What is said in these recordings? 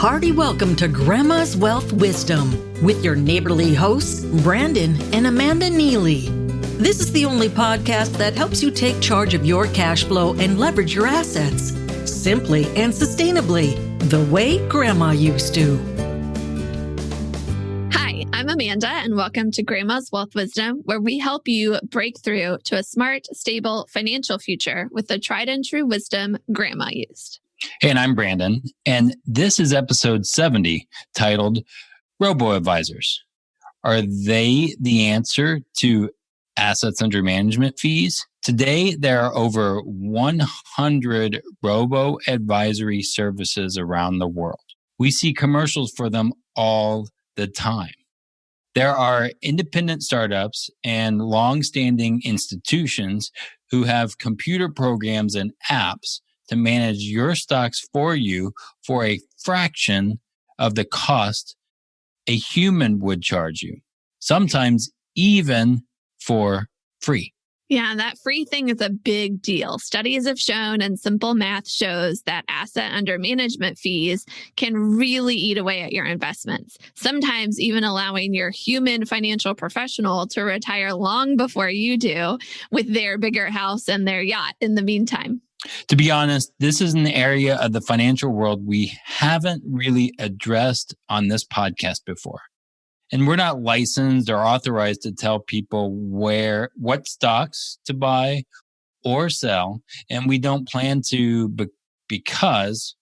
hearty welcome to Grandma's Wealth Wisdom with your neighborly hosts, Brandon and Amanda Neely. This is the only podcast that helps you take charge of your cash flow and leverage your assets simply and sustainably, the way Grandma used to. Hi, I'm Amanda, and welcome to Grandma's Wealth Wisdom, where we help you break through to a smart, stable financial future with the tried and true wisdom Grandma used. Hey, and I'm Brandon, and this is episode 70, titled Robo-Advisors. Are they the answer to assets under management fees? Today, there are over 100 robo-advisory services around the world. We see commercials for them all the time. There are independent startups and long-standing institutions who have computer programs and apps to manage your stocks for you for a fraction of the cost a human would charge you, sometimes even for free. Yeah, that free thing is a big deal. Studies have shown and simple math shows that asset under management fees can really eat away at your investments, sometimes even allowing your human financial professional to retire long before you do with their bigger house and their yacht in the meantime. To be honest, this is an area of the financial world we haven't really addressed on this podcast before. And we're not licensed or authorized to tell people what stocks to buy or sell. And we don't plan to because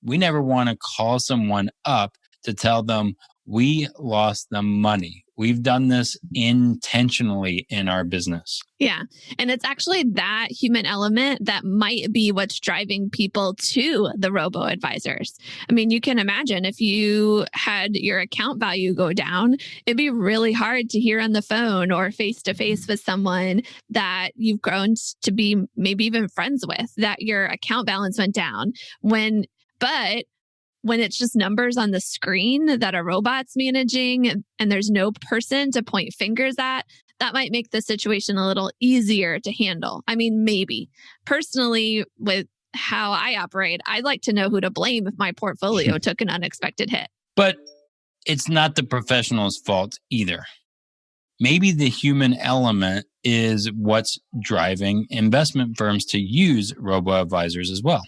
we never want to call someone up to tell them we lost them money. We've done this intentionally in our business. Yeah. And it's actually that human element that might be what's driving people to the robo-advisors. I mean, you can imagine if you had your account value go down, it'd be really hard to hear on the phone or face-to-face with someone that you've grown to be maybe even friends with, that your account balance went down. When it's just numbers on the screen that a robot's managing and there's no person to point fingers at, that might make the situation a little easier to handle. I mean, maybe. Personally, with how I operate, I'd like to know who to blame if my portfolio took an unexpected hit. But it's not the professional's fault either. Maybe the human element is what's driving investment firms to use robo-advisors as well.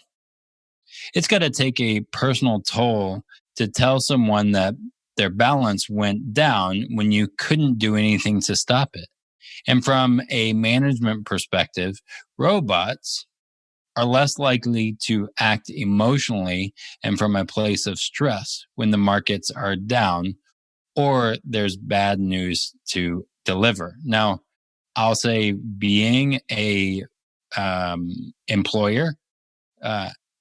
It's got to take a personal toll to tell someone that their balance went down when you couldn't do anything to stop it. And from a management perspective, robots are less likely to act emotionally and from a place of stress when the markets are down or there's bad news to deliver. Now, I'll say being a employer,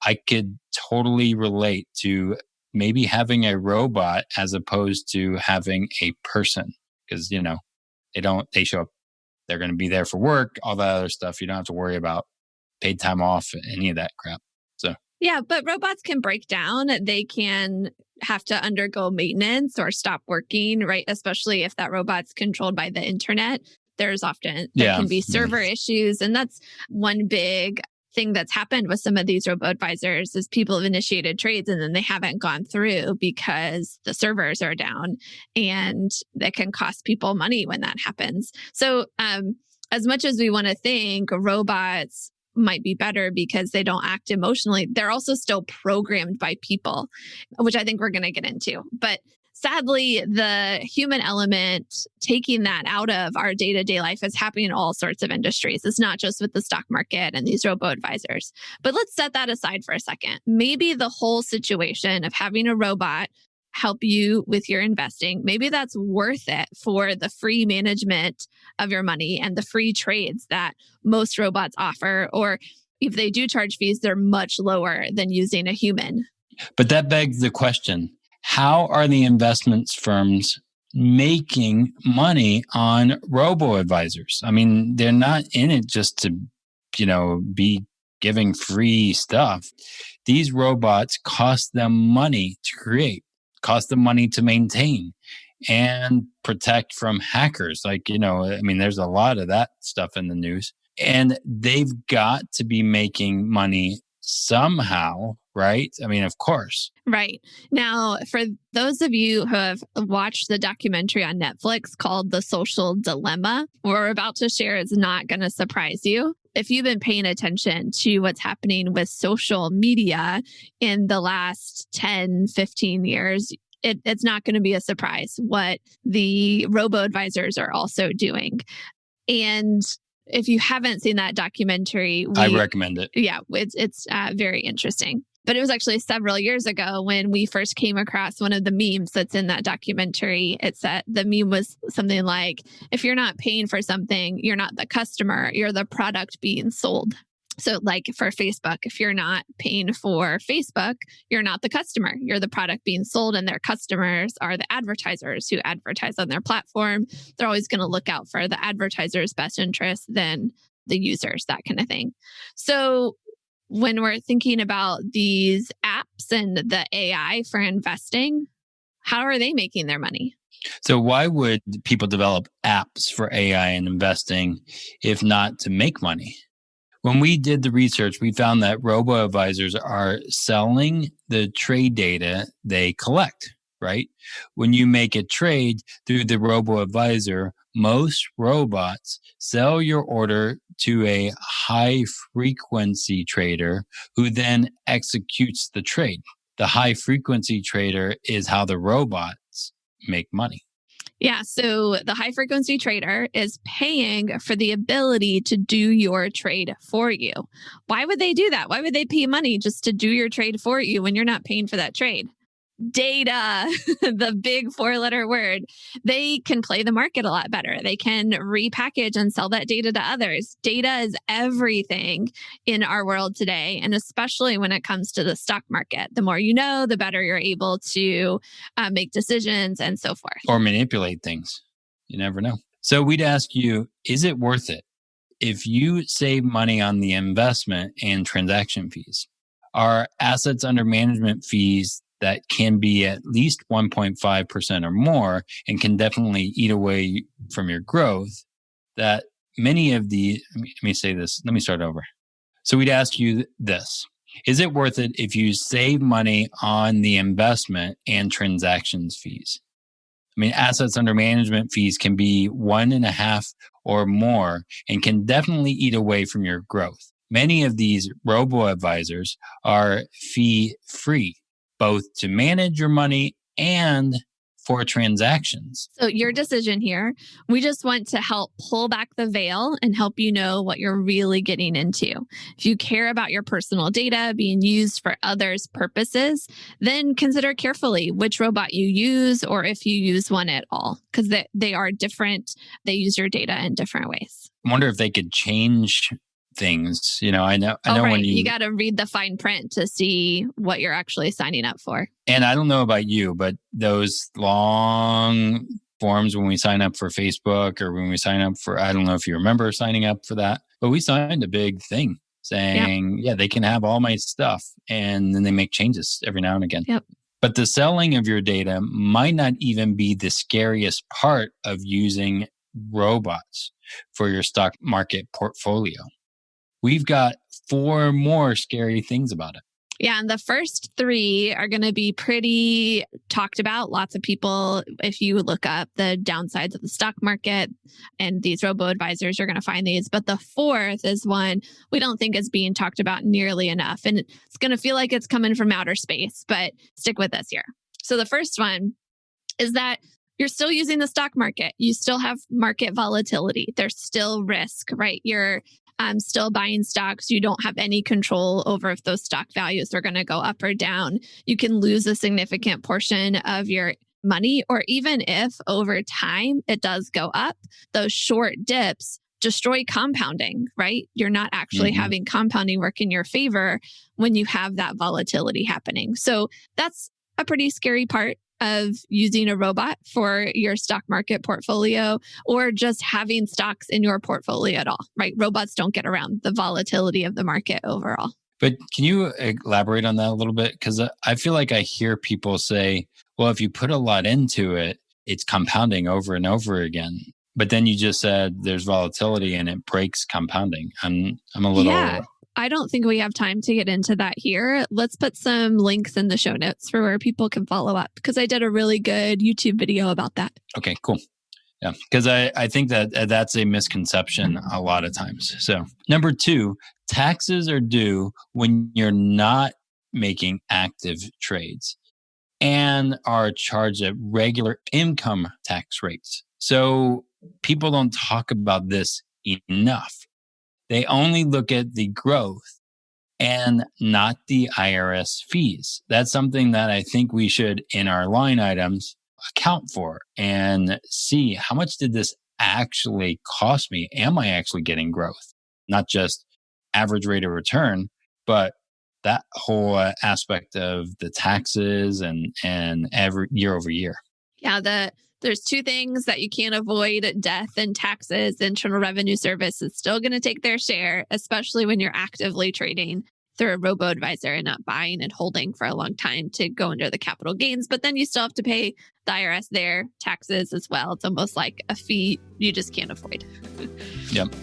I could totally relate to maybe having a robot as opposed to having a person because, they show up, they're going to be there for work, all that other stuff. You don't have to worry about paid time off, any of that crap. So, yeah, but robots can break down. They can have to undergo maintenance or stop working, right? Especially if that robot's controlled by the internet. There can be server issues. And that's one big thing that's happened with some of these robo-advisors is people have initiated trades and then they haven't gone through because the servers are down, and that can cost people money when that happens. So as much as we want to think robots might be better because they don't act emotionally, they're also still programmed by people, which I think we're going to get into. But sadly, the human element, taking that out of our day-to-day life, is happening in all sorts of industries. It's not just with the stock market and these robo-advisors. But let's set that aside for a second. Maybe the whole situation of having a robot help you with your investing, maybe that's worth it for the free management of your money and the free trades that most robots offer. Or if they do charge fees, they're much lower than using a human. But that begs the question, how are the investments firms making money on robo-advisors? I mean, they're not in it just to, be giving free stuff. These robots cost them money to create, cost them money to maintain and protect from hackers. There's a lot of that stuff in the news. And they've got to be making money somehow, right? I mean, of course. Right. Now, for those of you who have watched the documentary on Netflix called The Social Dilemma, what we're about to share is not going to surprise you. If you've been paying attention to what's happening with social media in the last 10, 15 years, it's not going to be a surprise what the robo-advisors are also doing. And if you haven't seen that documentary, I recommend it. Yeah, it's very interesting. But it was actually several years ago when we first came across one of the memes that's in that documentary. It said the meme was something like, if you're not paying for something, you're not the customer, you're the product being sold. So like for Facebook, if you're not paying for Facebook, you're not the customer, you're the product being sold, and their customers are the advertisers who advertise on their platform. They're always going to look out for the advertiser's best interest than the users, that kind of thing. So when we're thinking about these apps and the AI for investing, how are they making their money? So why would people develop apps for AI and investing if not to make money? When we did the research, we found that robo-advisors are selling the trade data they collect, right? When you make a trade through the robo-advisor, most robots sell your order to a high-frequency trader who then executes the trade. The high-frequency trader is how the robots make money. Yeah, so the high frequency trader is paying for the ability to do your trade for you. Why would they do that? Why would they pay money just to do your trade for you when you're not paying for that trade? Data, the big 4-letter word. They can play the market a lot better. They can repackage and sell that data to others. Data is everything in our world today, and especially when it comes to the stock market. The more you know, the better you're able to make decisions and so forth. Or manipulate things. You never know. So we'd ask you, is it worth it? If you save money on the investment and transaction fees, are assets under management fees that can be at least 1.5% or more and can definitely eat away from your growth, that many of the, let me say this, let me start over. So we'd ask you this. Is it worth it if you save money on the investment and transactions fees? I mean, assets under management fees can be 1.5 or more and can definitely eat away from your growth. Many of these robo-advisors are fee-free, both to manage your money and for transactions. So your decision here, we just want to help pull back the veil and help you know what you're really getting into. If you care about your personal data being used for others' purposes, then consider carefully which robot you use or if you use one at all, because they are different. They use your data in different ways. I wonder if they could change things. You know, I know right. when you got to read the fine print to see what you're actually signing up for. And I don't know about you, but those long forms when we sign up for Facebook or when we sign up for, I don't know if you remember signing up for that, but we signed a big thing saying, yeah, they can have all my stuff. And then they make changes every now and again. Yep. But the selling of your data might not even be the scariest part of using robots for your stock market portfolio. We've got 4 more scary things about it. Yeah, and the first 3 are going to be pretty talked about. Lots of people, if you look up the downsides of the stock market and these robo-advisors, you're going to find these. But the 4th is one we don't think is being talked about nearly enough. And it's going to feel like it's coming from outer space, but stick with us here. So the first one is that you're still using the stock market. You still have market volatility. There's still risk, right? You're still buying stocks. You don't have any control over if those stock values are going to go up or down. You can lose a significant portion of your money, or even if over time it does go up, those short dips destroy compounding, right? You're not actually having compounding work in your favor when you have that volatility happening. So that's a pretty scary part of using a robot for your stock market portfolio, or just having stocks in your portfolio at all, right? Robots don't get around the volatility of the market overall. But can you elaborate on that a little bit? Because I feel like I hear people say, well, if you put a lot into it, it's compounding over and over again. But then you just said there's volatility and it breaks compounding. I'm a little I don't think we have time to get into that here. Let's put some links in the show notes for where people can follow up, because I did a really good YouTube video about that. Okay, cool. Yeah, because I think that that's a misconception a lot of times. So number 2, taxes are due when you're not making active trades and are charged at regular income tax rates. So people don't talk about this enough. They only look at the growth and not the IRS fees. That's something that I think we should, in our line items, account for and see how much did this actually cost me? Am I actually getting growth? Not just average rate of return, but that whole aspect of the taxes and every year over year. Yeah, there's 2 things that you can't avoid: death and taxes. Internal Revenue Service is still going to take their share, especially when you're actively trading through a robo-advisor and not buying and holding for a long time to go under the capital gains. But then you still have to pay the IRS their taxes as well. It's almost like a fee you just can't avoid. Yep.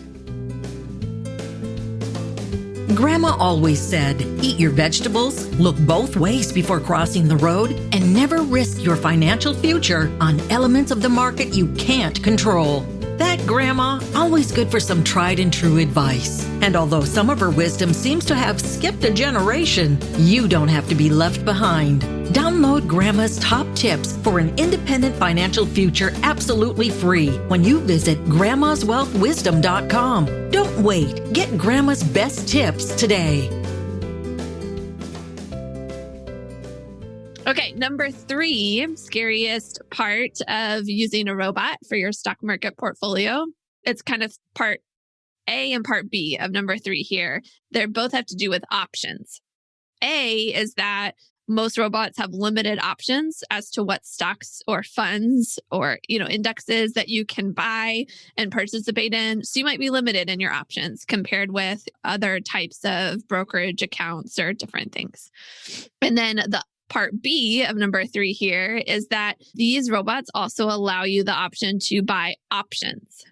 Grandma always said, eat your vegetables, look both ways before crossing the road, and never risk your financial future on elements of the market you can't control. That grandma, always good for some tried and true advice. And although some of her wisdom seems to have skipped a generation, you don't have to be left behind. Download Grandma's top tips for an independent financial future absolutely free when you visit grandmaswealthwisdom.com. Don't wait. Get Grandma's best tips today. Okay, number 3, scariest part of using a robot for your stock market portfolio. It's kind of part A and part B of number 3 here. They both have to do with options. A is that most robots have limited options as to what stocks or funds or, indexes that you can buy and participate in. So you might be limited in your options compared with other types of brokerage accounts or different things. And then the part B of number 3 here is that these robots also allow you the option to buy options.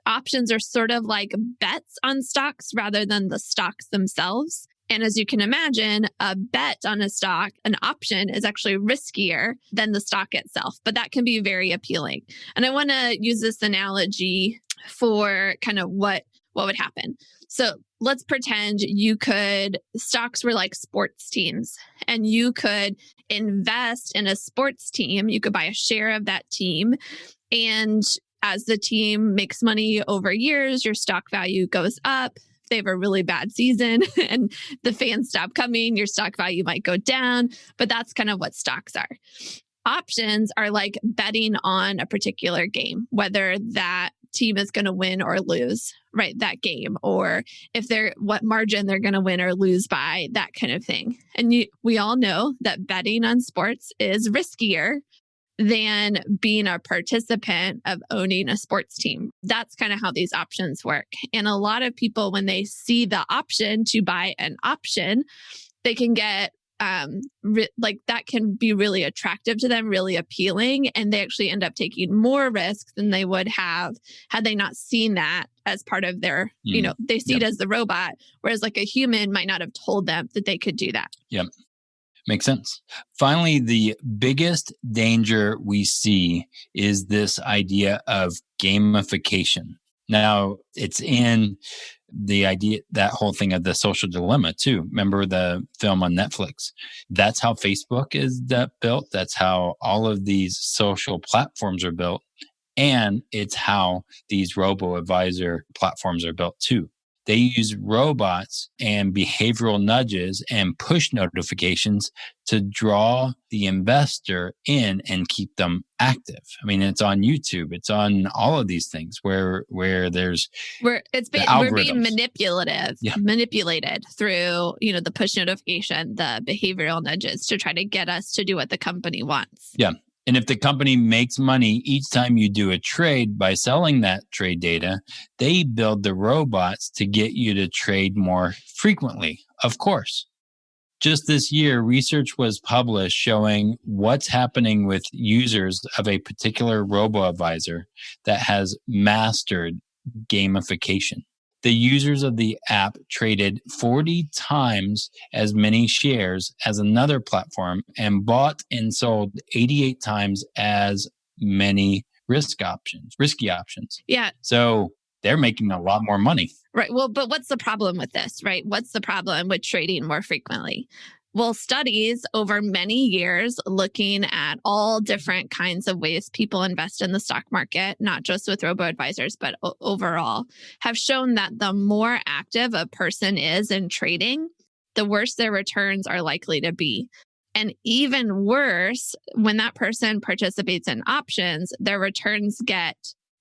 Options are sort of like bets on stocks rather than the stocks themselves. And as you can imagine, a bet on a stock, an option, is actually riskier than the stock itself, but that can be very appealing. And I want to use this analogy for kind of what would happen. So let's pretend stocks were like sports teams, and you could invest in a sports team. You could buy a share of that team. And as the team makes money over years, your stock value goes up. If they have a really bad season and the fans stop coming, your stock value might go down. But that's kind of what stocks are. Options are like betting on a particular game, whether that team is going to win or lose, right? That game, or what margin they're going to win or lose by, that kind of thing. And we all know that betting on sports is riskier than being a participant of owning a sports team. That's kind of how these options work. And a lot of people, when they see the option to buy an option, they can get that can be really attractive to them, really appealing, and they actually end up taking more risks than they would have had they not seen that as part of their, they see it as the robot, whereas like a human might not have told them that they could do that. Yep. Makes sense. Finally, the biggest danger we see is this idea of gamification. Now, it's in the idea, that whole thing of the social dilemma too. Remember the film on Netflix? That's how Facebook is built. That's how all of these social platforms are built. And it's how these robo-advisor platforms are built too. They use robots and behavioral nudges and push notifications to draw the investor in and keep them active. I mean, it's on YouTube. It's on all of these things where we're being manipulated through, the push notification, the behavioral nudges to try to get us to do what the company wants. Yeah. And if the company makes money each time you do a trade by selling that trade data, they build the robots to get you to trade more frequently, of course. Just this year, research was published showing what's happening with users of a particular robo-advisor that has mastered gamification. The users of the app traded 40 times as many shares as another platform and bought and sold 88 times as many risky options. Yeah. So they're making a lot more money. Right. Well, but what's the problem with this, right? What's the problem with trading more frequently? Well, studies over many years looking at all different kinds of ways people invest in the stock market, not just with robo-advisors, but overall, have shown that the more active a person is in trading, the worse their returns are likely to be. And even worse, when that person participates in options, their returns get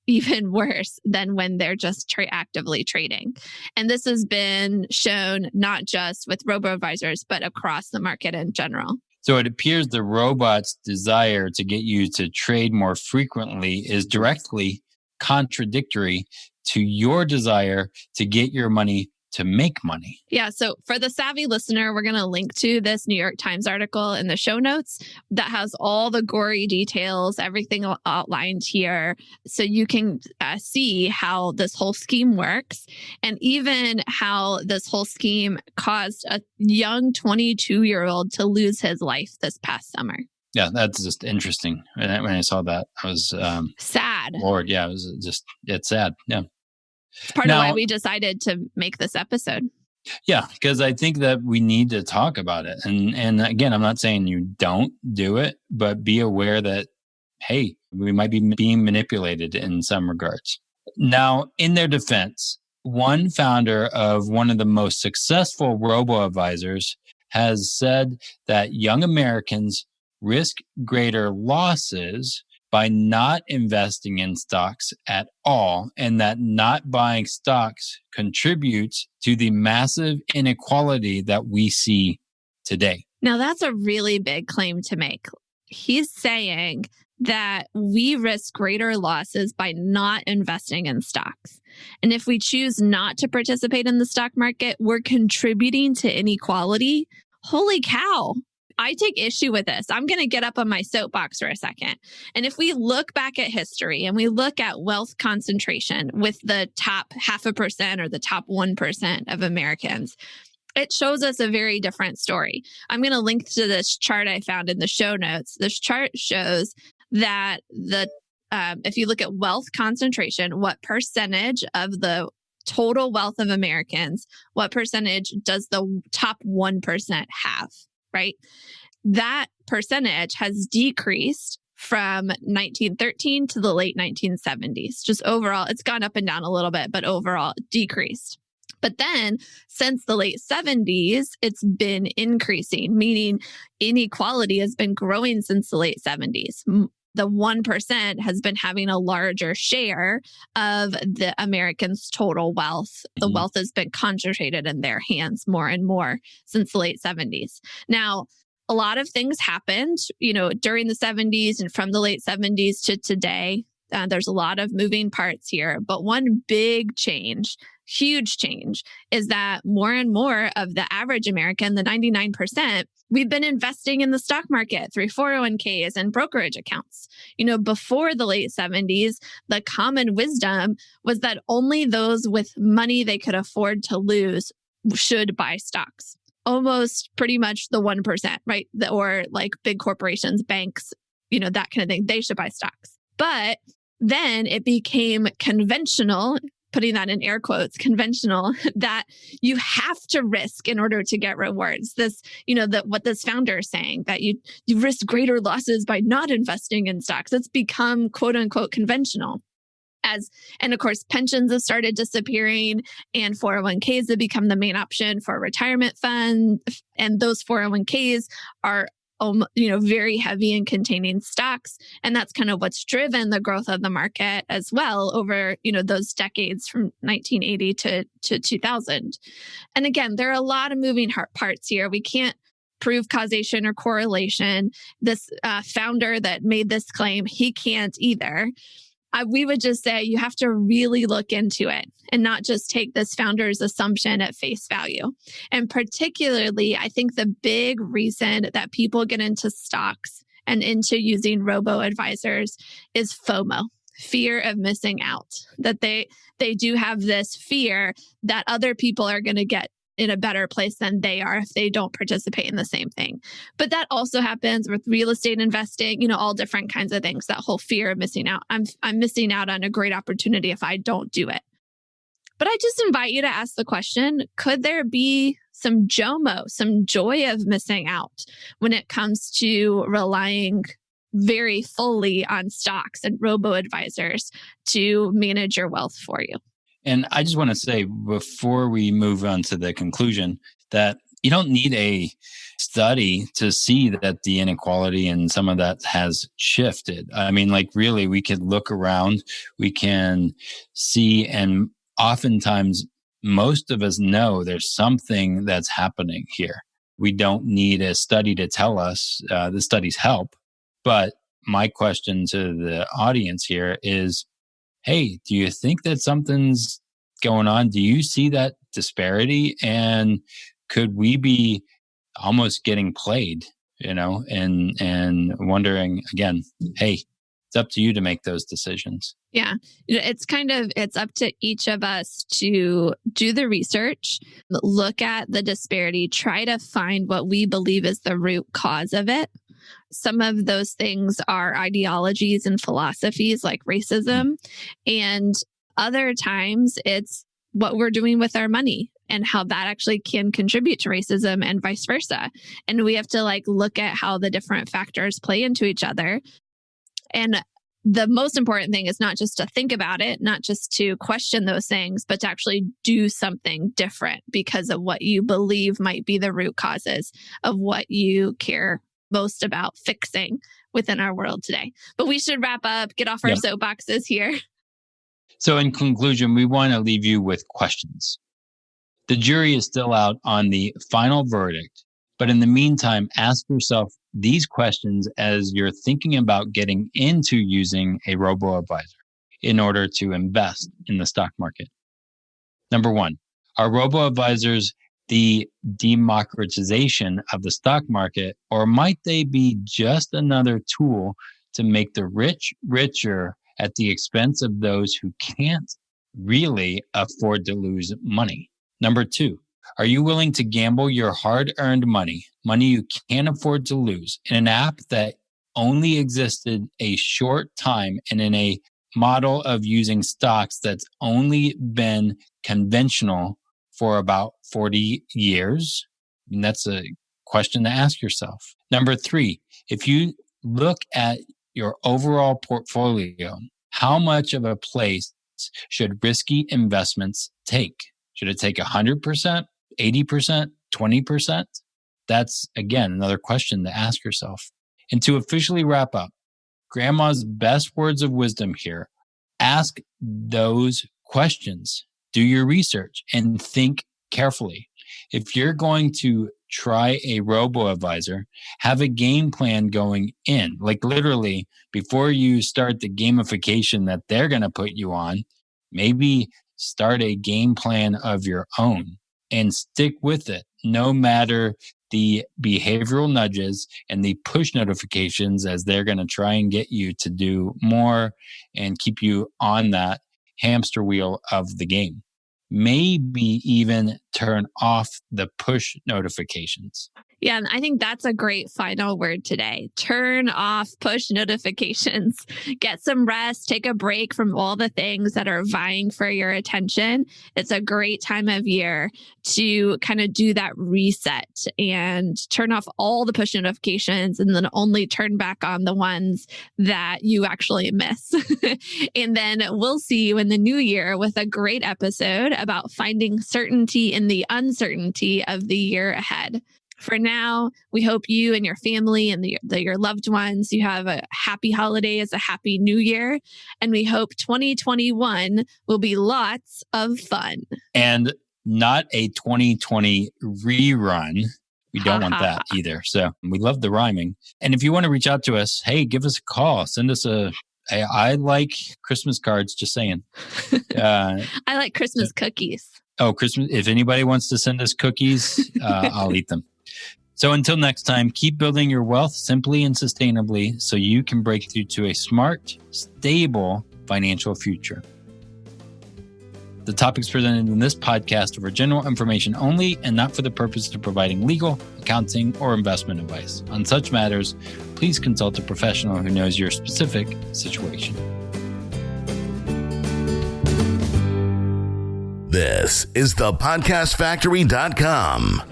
even worse than when they're just actively trading. And this has been shown not just with robo-advisors, but across the market in general. So it appears the robot's desire to get you to trade more frequently is directly contradictory to your desire to get your money to make money. Yeah. So for the savvy listener, we're going to link to this New York Times article in the show notes that has all the gory details, everything outlined here. So you can see how this whole scheme works and even how this whole scheme caused a young 22-year-old to lose his life this past summer. Yeah, that's just interesting. When I saw that, I was sad. Lord, yeah, it's sad. Yeah. It's part of why we decided to make this episode. Yeah, because I think that we need to talk about it. And again, I'm not saying you don't do it, but be aware that, hey, we might be being manipulated in some regards. Now, in their defense, one founder of one of the most successful robo-advisors has said that young Americans risk greater losses by not investing in stocks at all, and that not buying stocks contributes to the massive inequality that we see today. Now, that's a really big claim to make. He's saying that we risk greater losses by not investing in stocks. And if we choose not to participate in the stock market, we're contributing to inequality. Holy cow. I take issue with this. I'm going to get up on my soapbox for a second. And if we look back at history and we look at wealth concentration with the top 0.5% or the top 1% of Americans, it shows us a very different story. I'm going to link to this chart I found in the show notes. This chart shows that if you look at wealth concentration, what percentage of the total wealth of Americans, what percentage does the top 1% have? Right? That percentage has decreased from 1913 to the late 1970s. Just overall, it's gone up and down a little bit, but overall decreased. But then since the late 70s, it's been increasing, meaning inequality has been growing since the late 70s. The 1% has been having a larger share of the Americans' total wealth. The wealth has been concentrated in their hands more and more since the late 70s. Now, a lot of things happened, during the 70s and from the late 70s to today. There's a lot of moving parts here, but one big change, huge change, is that more and more of the average American, the 99%, we've been investing in the stock market through 401ks and brokerage accounts. Before the late 70s, the common wisdom was that only those with money they could afford to lose should buy stocks. Almost pretty much the 1%, right? Or like big corporations, banks, that kind of thing, they should buy stocks. But then it became conventional, putting that in air quotes, conventional, that you have to risk in order to get rewards. This, what this founder is saying, that you risk greater losses by not investing in stocks. It's become quote unquote conventional. And of course, pensions have started disappearing and 401ks have become the main option for retirement funds. And those 401ks are very heavy in containing stocks. And that's kind of what's driven the growth of the market as well over, those decades from 1980 to 2000. And again, there are a lot of moving parts here. We can't prove causation or correlation. This founder that made this claim, he can't either. We would just say you have to really look into it and not just take this founder's assumption at face value. And particularly, I think the big reason that people get into stocks and into using robo-advisors is FOMO, fear of missing out, that they do have this fear that other people are going to get in a better place than they are if they don't participate in the same thing. But that also happens with real estate investing, all different kinds of things, that whole fear of missing out. I'm missing out on a great opportunity if I don't do it. But I just invite you to ask the question, could there be some JOMO, some joy of missing out when it comes to relying very fully on stocks and robo-advisors to manage your wealth for you? And I just want to say, before we move on to the conclusion, that you don't need a study to see that the inequality and some of that has shifted. I mean, really, we could look around, we can see, and oftentimes most of us know there's something that's happening here. We don't need a study to tell us. The studies help. But my question to the audience here is, hey, do you think that something's going on? Do you see that disparity? And could we be almost getting played, and wondering again, hey, it's up to you to make those decisions. Yeah. It's up to each of us to do the research, look at the disparity, try to find what we believe is the root cause of it. Some of those things are ideologies and philosophies like racism. And other times it's what we're doing with our money and how that actually can contribute to racism and vice versa. And we have to look at how the different factors play into each other. And the most important thing is not just to think about it, not just to question those things, but to actually do something different because of what you believe might be the root causes of what you care most about fixing within our world today. But we should wrap up, get off our soapboxes here. So in conclusion, we want to leave you with questions. The jury is still out on the final verdict, but in the meantime, ask yourself these questions as you're thinking about getting into using a robo-advisor in order to invest in the stock market. Number one, are robo-advisors the democratization of the stock market, or might they be just another tool to make the rich richer at the expense of those who can't really afford to lose money? Number two, are you willing to gamble your hard-earned money you can't afford to lose, in an app that only existed a short time and in a model of using stocks that's only been conventional for about 40 years? And that's a question to ask yourself. Number three, if you look at your overall portfolio, how much of a place should risky investments take? Should it take 100%, 80%, 20%? That's, again, another question to ask yourself. And to officially wrap up, Grandma's best words of wisdom here: ask those questions, do your research, and think carefully. If you're going to try a robo-advisor, have a game plan going in. Literally, before you start the gamification that they're going to put you on, maybe start a game plan of your own and stick with it, no matter the behavioral nudges and the push notifications, as they're going to try and get you to do more and keep you on that hamster wheel of the game. Maybe even turn off the push notifications. Yeah, and I think that's a great final word today. Turn off push notifications. Get some rest. Take a break from all the things that are vying for your attention. It's a great time of year to kind of do that reset and turn off all the push notifications and then only turn back on the ones that you actually miss. And then we'll see you in the new year with a great episode about finding certainty in the uncertainty of the year ahead. For now, we hope you and your family and your loved ones, you have a happy holidays, a happy new year. And we hope 2021 will be lots of fun. And not a 2020 rerun. We don't want that either. So we love the rhyming. And if you want to reach out to us, hey, give us a call. Send us I like Christmas cards, just saying. I like Christmas cookies. Oh, Christmas. If anybody wants to send us cookies, I'll eat them. So until next time, keep building your wealth simply and sustainably so you can break through to a smart, stable, financial future. The topics presented in this podcast are for general information only and not for the purpose of providing legal, accounting, or investment advice. On such matters, please consult a professional who knows your specific situation. This is thepodcastfactory.com.